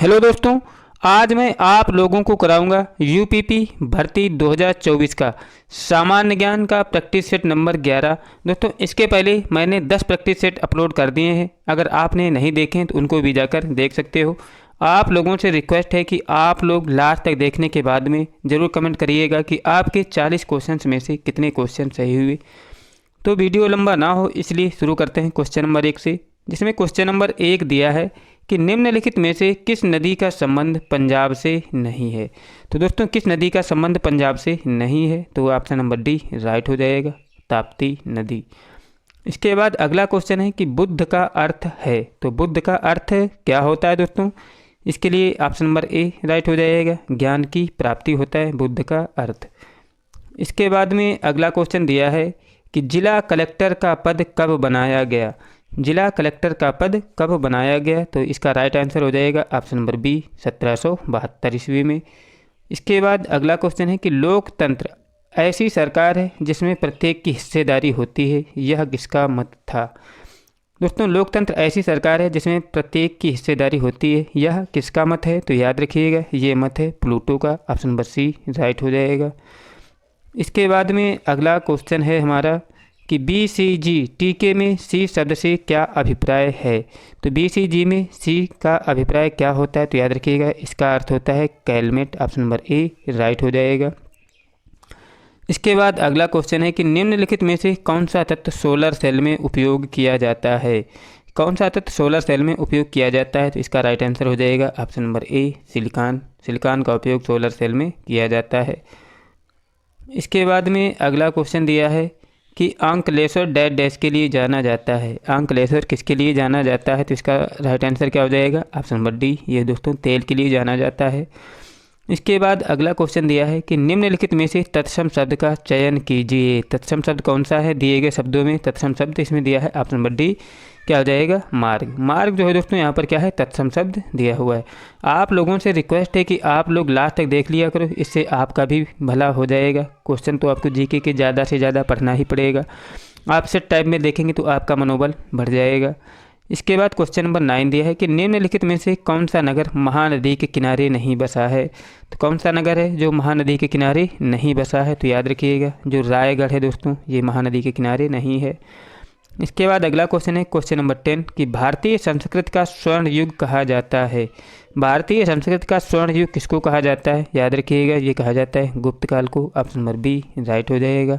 Hello दोस्तों, आज मैं आप लोगों को कराऊंगा यूपीपी भर्ती 2024 का सामान्य ज्ञान का प्रैक्टिस सेट नंबर 11। दोस्तों, इसके पहले मैंने 10 प्रैक्टिस सेट अपलोड कर दिए हैं। अगर आपने नहीं देखे हैं तो उनको भी जाकर देख सकते हो। आप लोगों से रिक्वेस्ट है कि आप लोग लास्ट तक देखने के बाद में ज़रूर कमेंट करिएगा कि आपके 40 क्वेश्चन में से कितने क्वेश्चन सही हुए। तो वीडियो लंबा ना हो इसलिए शुरू करते हैं क्वेश्चन नंबर 1 से, जिसमें क्वेश्चन नंबर 1 दिया है कि निम्नलिखित में से किस नदी का संबंध पंजाब से नहीं है। तो दोस्तों, किस नदी का संबंध पंजाब से नहीं है, तो ऑप्शन नंबर डी राइट हो जाएगा, ताप्ती नदी। इसके बाद अगला क्वेश्चन है कि बुद्ध का अर्थ है। तो बुद्ध का अर्थ क्या होता है दोस्तों? इसके लिए ऑप्शन नंबर ए राइट हो जाएगा, ज्ञान की प्राप्ति होता है बुद्ध का अर्थ। इसके बाद में अगला क्वेश्चन दिया है कि जिला कलेक्टर का पद कब बनाया गया। जिला कलेक्टर का पद कब बनाया गया, तो इसका राइट आंसर हो जाएगा ऑप्शन नंबर बी 1772 ईस्वी में। इसके बाद अगला क्वेश्चन है कि लोकतंत्र ऐसी सरकार है जिसमें प्रत्येक की हिस्सेदारी होती है, यह किसका मत था। दोस्तों, लोकतंत्र ऐसी सरकार है जिसमें प्रत्येक की हिस्सेदारी होती है, यह किसका मत है, तो याद रखिएगा ये मत है प्लूटो का, ऑप्शन नंबर सी राइट हो जाएगा। इसके बाद में अगला क्वेश्चन है हमारा कि BCG टीके में सी शब्द से क्या अभिप्राय है। तो BCG में सी का अभिप्राय क्या होता है, तो याद रखिएगा इसका अर्थ होता है Calmette, option number A right हो जाएगा। इसके बाद अगला क्वेश्चन है कि निम्नलिखित में से कौन सा तत्व सोलर सेल में उपयोग किया जाता है। कौन सा तत्व सोलर सेल में उपयोग किया जाता है, तो इसका राइट आंसर हो जाएगा option number A silicon. Silicon का उपयोग सोलर सेल में किया जाता है। इसके बाद में अगला क्वेश्चन दिया है कि अंकलेश्वर डैश डैश के लिए जाना जाता है। अंकलेश्वर किसके लिए जाना जाता है, तो इसका राइट आंसर क्या हो जाएगा, ऑप्शन नंबर डी, ये दोस्तों तेल के लिए जाना जाता है। इसके बाद अगला क्वेश्चन दिया है कि निम्नलिखित में से तत्सम शब्द का चयन कीजिए। तत्सम शब्द कौन सा है दिए गए शब्दों में, तत्सम शब्द इसमें दिया है ऑप्शन नंबर डी, क्या हो जाएगा, मार्ग। मार्ग जो है दोस्तों यहाँ पर क्या है, तत्सम शब्द दिया हुआ है। आप लोगों से रिक्वेस्ट है कि आप लोग लास्ट तक देख लिया करो, इससे आपका भी भला हो जाएगा। क्वेश्चन तो आपको जीके के ज़्यादा से ज़्यादा पढ़ना ही पड़ेगा। आप सेट टाइम में देखेंगे तो आपका मनोबल बढ़ जाएगा। इसके बाद क्वेश्चन नंबर 9 दिया है कि निम्नलिखित में से कौन सा नगर महानदी के किनारे नहीं बसा है। तो कौन सा नगर है जो महानदी के किनारे नहीं बसा है, तो याद रखिएगा जो रायगढ़ है दोस्तों, ये महानदी के किनारे नहीं है। इसके बाद अगला क्वेश्चन है क्वेश्चन नंबर 10 कि भारतीय संस्कृत का स्वर्ण युग कहा जाता है। भारतीय संस्कृत का स्वर्ण युग किसको कहा जाता है, याद रखिएगा ये कहा जाता है गुप्त काल को, ऑप्शन नंबर बी राइट हो जाएगा।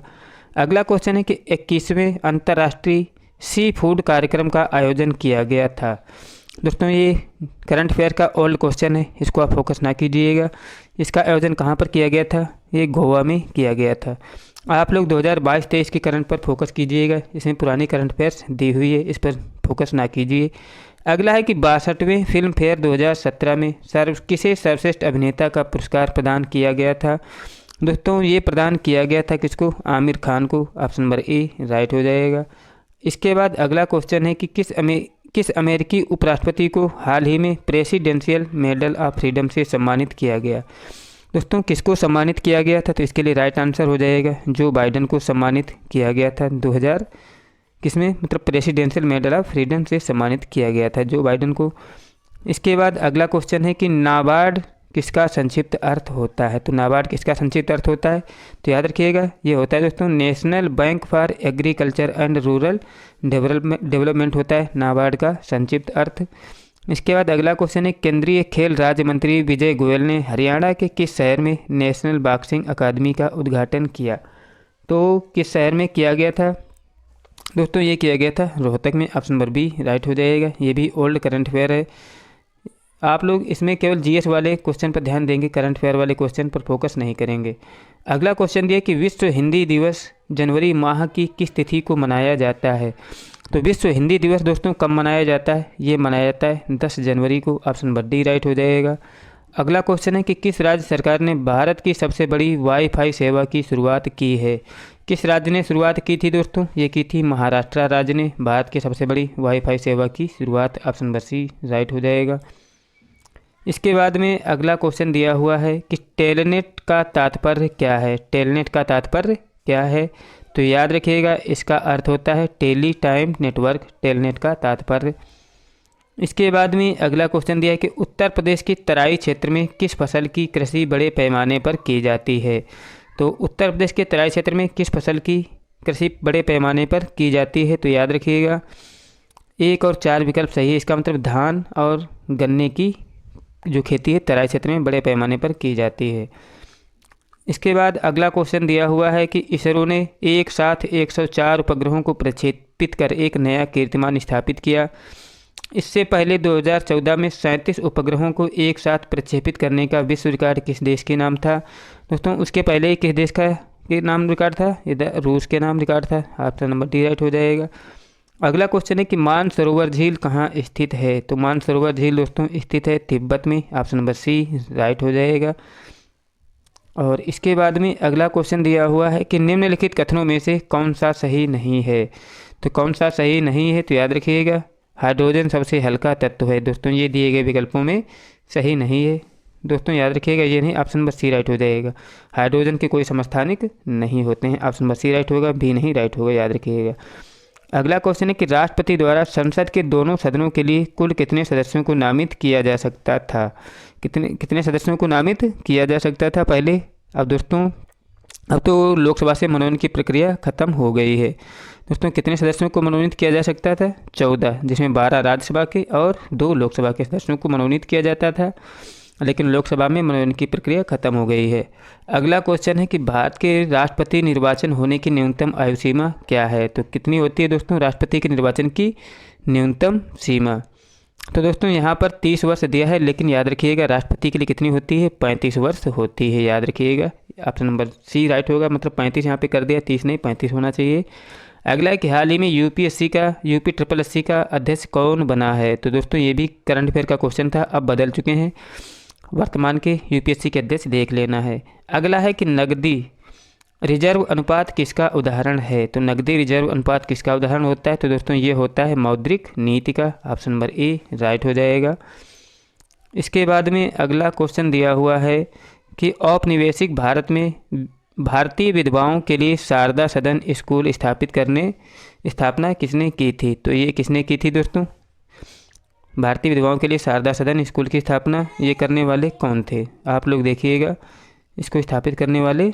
अगला क्वेश्चन है कि 21वें अंतर्राष्ट्रीय सी फूड कार्यक्रम का आयोजन किया गया था। दोस्तों, ये करंट अफेयर का ओल्ड क्वेश्चन है, इसको आप फोकस ना कीजिएगा। इसका आयोजन कहाँ पर किया गया था, ये गोवा में किया गया था। आप लोग 2022-23 के करंट पर फोकस कीजिएगा, इसमें पुरानी करंट अफेयर्स दी हुई है, इस पर फोकस ना कीजिए। अगला है कि 62वें फिल्म फेयर 2017 में किसे सर्वश्रेष्ठ अभिनेता का पुरस्कार प्रदान किया गया था। दोस्तों, ये प्रदान किया गया था किसको, आमिर खान को, ऑप्शन नंबर ए राइट हो जाएगा। इसके बाद अगला क्वेश्चन है कि किस अमेरिकी उपराष्ट्रपति को हाल ही में प्रेसिडेंशियल मेडल ऑफ फ्रीडम से सम्मानित किया गया। दोस्तों, किसको सम्मानित किया गया था, तो इसके लिए राइट आंसर हो जाएगा जो बाइडन को सम्मानित किया गया था 2000 किसमें, मतलब प्रेसिडेंशियल मेडल ऑफ फ्रीडम से सम्मानित किया गया था जो बाइडन को। इसके बाद अगला क्वेश्चन है कि नाबार्ड किसका संक्षिप्त अर्थ होता है। तो नाबार्ड किसका संक्षिप्त अर्थ होता है, तो याद रखिएगा ये होता है दोस्तों national bank for agriculture and rural development होता है नाबार्ड का संक्षिप्त अर्थ। इसके बाद अगला क्वेश्चन है केंद्रीय खेल राज्य मंत्री विजय गोयल ने हरियाणा के किस शहर में नेशनल बॉक्सिंग अकादमी का उद्घाटन किया। तो किस शहर में किया गया था दोस्तों, ये किया गया था रोहतक में, ऑप्शन नंबर बी राइट हो जाएगा। ये भी ओल्ड करंट अफेयर है। आप लोग इसमें केवल जीएस वाले क्वेश्चन पर ध्यान देंगे, करंट अफेयर वाले क्वेश्चन पर फोकस नहीं करेंगे। अगला क्वेश्चन दिया कि विश्व हिंदी दिवस जनवरी माह की किस तिथि को मनाया जाता है। तो विश्व हिंदी दिवस दोस्तों कब मनाया जाता है, ये मनाया जाता है 10 जनवरी को, ऑप्शन नंबर डी राइट हो जाएगा। अगला क्वेश्चन है कि किस राज्य सरकार ने भारत की सबसे बड़ी वाईफाई सेवा की शुरुआत की है। किस राज्य ने शुरुआत की थी दोस्तों, ये की थी महाराष्ट्र राज्य ने भारत की सबसे बड़ी वाईफाई सेवा की शुरुआत, ऑप्शन नंबर सी राइट हो जाएगा। इसके बाद में अगला क्वेश्चन दिया हुआ है कि टेलनेट का तात्पर्य क्या है। टेलनेट का तात्पर्य क्या है, तो याद रखिएगा इसका अर्थ होता है टेली टाइम नेटवर्क, टेलनेट का तात्पर्य। इसके बाद में अगला क्वेश्चन दिया है कि उत्तर प्रदेश के तराई क्षेत्र में किस फसल की कृषि बड़े पैमाने पर की जाती है। तो उत्तर प्रदेश के तराई क्षेत्र में किस फसल की कृषि बड़े पैमाने पर की जाती है, तो याद रखिएगा 1 और 4 विकल्प सही है। इसका मतलब धान और गन्ने की जो खेती है तराई क्षेत्र में बड़े पैमाने पर की जाती है। इसके बाद अगला क्वेश्चन दिया हुआ है कि इसरो ने एक साथ 104 उपग्रहों को प्रक्षेपित कर एक नया कीर्तिमान स्थापित किया। इससे पहले 2014 में 37 उपग्रहों को एक साथ प्रक्षेपित करने का विश्व रिकॉर्ड किस देश के नाम था। दोस्तों उसके पहले किस देश का के नाम रिकॉर्ड था, इधर रूस के नाम रिकॉर्ड था। ऑप्शन नंबर डी राइट हो जाएगा। अगला क्वेश्चन है कि मानसरोवर झील कहाँ स्थित है। तो मानसरोवर झील दोस्तों स्थित है तिब्बत में। ऑप्शन नंबर सी राइट हो जाएगा। और इसके बाद में अगला क्वेश्चन दिया हुआ है कि निम्नलिखित कथनों में से कौन सा सही नहीं है। तो कौन सा सही नहीं है, तो याद रखिएगा हाइड्रोजन सबसे हल्का तत्व है। दोस्तों ये दिए गए विकल्पों में सही नहीं है। दोस्तों याद रखिएगा ये नहीं, ऑप्शन नंबर सी राइट हो जाएगा। हाइड्रोजन के कोई समस्थानिक नहीं होते हैं। ऑप्शन नंबर सी राइट होगा, बी नहीं राइट होगा, याद रखिएगा। अगला क्वेश्चन है कि राष्ट्रपति द्वारा संसद के दोनों सदनों के लिए कुल कितने सदस्यों को नामित किया जा सकता था। कितने सदस्यों को नामित किया जा सकता था पहले। अब दोस्तों अब तो लोकसभा से मनोनयन की प्रक्रिया खत्म हो गई है। दोस्तों कितने सदस्यों को मनोनीत किया जा सकता था, 14, जिसमें 12 राज्यसभा के और 2 लोकसभा के सदस्यों को मनोनीत किया जाता था, लेकिन लोकसभा में मनोनयन की प्रक्रिया खत्म हो गई है। अगला क्वेश्चन है कि भारत के राष्ट्रपति निर्वाचन होने की न्यूनतम आयु सीमा क्या है। तो कितनी होती है दोस्तों राष्ट्रपति के निर्वाचन की न्यूनतम सीमा। तो दोस्तों यहाँ पर 30 वर्ष दिया है, लेकिन याद रखिएगा राष्ट्रपति के लिए कितनी होती है, 35 वर्ष होती है, याद रखिएगा। ऑप्शन नंबर सी राइट होगा, मतलब 35 यहाँ पे कर दिया, 30 नहीं 35 होना चाहिए। अगला है कि हाल ही में यूपी ट्रिपल एस सी का अध्यक्ष कौन बना है। तो दोस्तों ये भी करंट अफेयर का क्वेश्चन था, अब बदल चुके हैं। वर्तमान के यूपीएससी के अध्यक्ष देख लेना है। अगला है कि नकदी रिजर्व अनुपात किसका उदाहरण है। तो नकदी रिजर्व अनुपात किसका उदाहरण होता है। तो दोस्तों ये होता है मौद्रिक नीति का। ऑप्शन नंबर ए राइट हो जाएगा। इसके बाद में अगला क्वेश्चन दिया हुआ है कि औपनिवेशिक भारत में भारतीय विधवाओं के लिए शारदा सदन स्कूल स्थापना किसने की थी। तो ये किसने की थी दोस्तों, भारतीय विधवाओं के लिए शारदा सदन स्कूल की स्थापना ये करने वाले कौन थे, आप लोग देखिएगा। इसको स्थापित करने वाले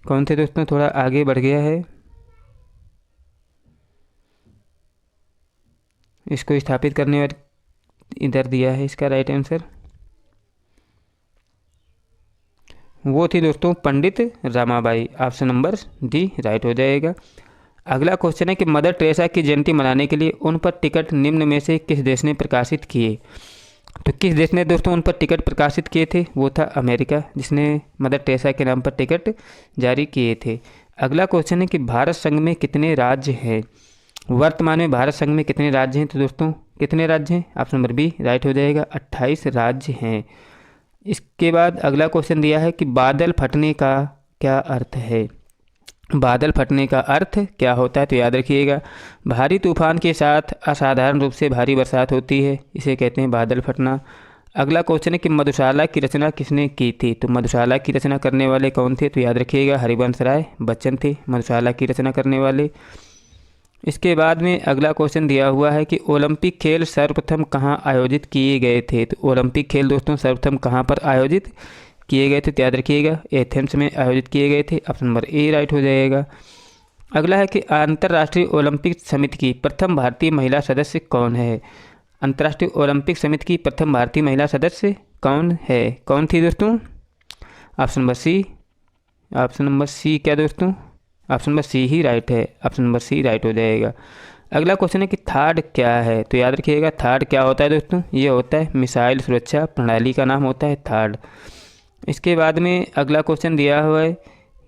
कौन थे दोस्तों, थोड़ा आगे बढ़ गया है। इसको स्थापित करने वाले इधर दिया है, इसका राइट आंसर वो थी दोस्तों Pandit Ramabai. Option number D right हो जाएगा। अगला क्वेश्चन है कि मदर टेरेसा की जयंती मनाने के लिए उन पर टिकट निम्न में से किस देश ने प्रकाशित किए। तो किस देश ने दोस्तों उन पर टिकट प्रकाशित किए थे, वो था अमेरिका, जिसने मदर टेरेसा के नाम पर टिकट जारी किए थे। अगला क्वेश्चन है कि भारत संघ में कितने राज्य हैं। वर्तमान में भारत संघ में कितने राज्य हैं। तो दोस्तों कितने राज्य हैं, ऑप्शन नंबर बी राइट हो जाएगा, 28 राज्य हैं। इसके बाद अगला क्वेश्चन दिया है कि बादल फटने का क्या अर्थ है। बादल फटने का अर्थ क्या होता है। तो याद रखिएगा भारी तूफान के साथ असाधारण रूप से भारी बरसात होती है, इसे कहते हैं बादल फटना। अगला क्वेश्चन है कि मधुशाला की रचना किसने की थी। तो मधुशाला की रचना करने वाले कौन थे। तो याद रखिएगा हरिवंश राय बच्चन थे मधुशाला की रचना करने वाले। इसके बाद में अगला क्वेश्चन दिया हुआ है कि ओलंपिक खेल सर्वप्रथम कहाँ आयोजित किए गए थे। तो ओलंपिक खेल दोस्तों सर्वप्रथम कहाँ पर आयोजित किए गए थे। तो याद रखिएगा एथेंस में आयोजित किए गए थे। ऑप्शन नंबर ए राइट हो जाएगा। अगला है कि अंतर्राष्ट्रीय ओलंपिक समिति की प्रथम भारतीय महिला सदस्य कौन है। अंतर्राष्ट्रीय ओलंपिक समिति की प्रथम भारतीय महिला सदस्य कौन है, कौन थी दोस्तों। Option number C, option number C क्या दोस्तों, ऑप्शन नंबर सी ही राइट है, ऑप्शन नंबर सी राइट हो जाएगा। अगला क्वेश्चन है कि थार्ड क्या है। तो याद रखिएगा थार्ड क्या होता है दोस्तों, ये होता है मिसाइल सुरक्षा प्रणाली का नाम होता है थार्ड। इसके बाद में अगला क्वेश्चन दिया हुआ है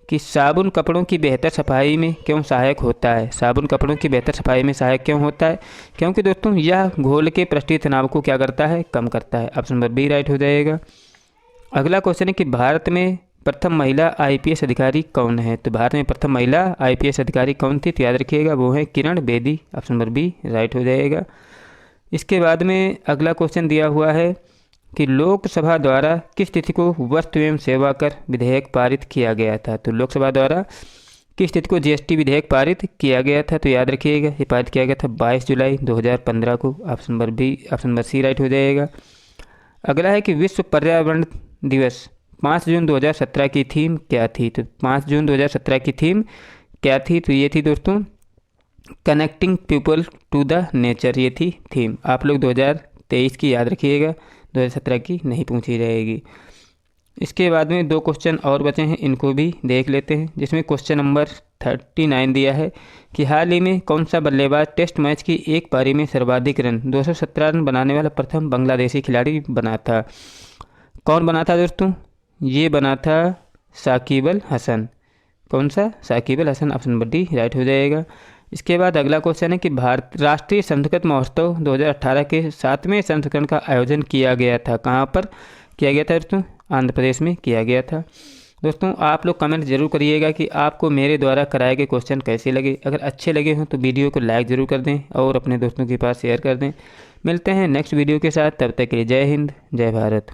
कि साबुन कपड़ों की बेहतर सफाई में क्यों सहायक होता है। साबुन कपड़ों की बेहतर सफाई में सहायक क्यों होता है, क्योंकि दोस्तों यह घोल के पृष्ठीय तनाव को क्या करता है, कम करता है। ऑप्शन नंबर बी राइट हो जाएगा। अगला क्वेश्चन है कि भारत में प्रथम महिला आईपीएस अधिकारी कौन है। तो भारत में प्रथम महिला आईपीएस अधिकारी कौन थी। तो याद रखिएगा वो है Kiran Bedi. Option number B right हो जाएगा। इसके बाद में अगला क्वेश्चन दिया हुआ है कि लोकसभा द्वारा किस तिथि को वस्तु एवं सेवा कर विधेयक पारित किया गया था। तो लोकसभा द्वारा की स्थिति को जीएसटी विधेयक पारित किया गया था? तो याद रखिएगा ये पारित किया गया था 22 जुलाई 2015 को। ऑप्शन नंबर सी राइट हो जाएगा। अगला है कि विश्व पर्यावरण दिवस 5 जून 2017 की थीम क्या थी? तो 5 जून 2017 की थीम क्या थी? तो ये थी दोस्तों connecting people to the nature, ये थी थीम। आप लोग 2023 की याद रखिएगा, 2017 की नहीं पूछी जाएगी। इसके बाद में 2 क्वेश्चन और बचे हैं, इनको भी देख लेते हैं। जिसमें क्वेश्चन नंबर 39 दिया है कि हाल ही में कौन सा बल्लेबाज टेस्ट मैच की एक पारी में सर्वाधिक रन 217 रन बनाने वाला प्रथम बांग्लादेशी खिलाड़ी बना था? कौन बना था दोस्तों? ये बना था साकिब अल हसन। कौन सा? Shakib Al Hasan. Option number D right हो जाएगा। इसके बाद अगला क्वेश्चन है कि भारत राष्ट्रीय संस्कृत महोत्सव 2018 के 7वें संस्करण का आयोजन किया गया था। कहाँ पर किया गया था दोस्तों? आंध्र प्रदेश में किया गया था। दोस्तों आप लोग कमेंट जरूर करिएगा कि आपको मेरे द्वारा कराए गए क्वेश्चन कैसे लगे। अगर अच्छे लगे हों तो वीडियो को लाइक ज़रूर कर दें और अपने दोस्तों के पास शेयर कर दें। मिलते हैं नेक्स्ट वीडियो के साथ, तब तक के लिए जय हिंद, जय भारत।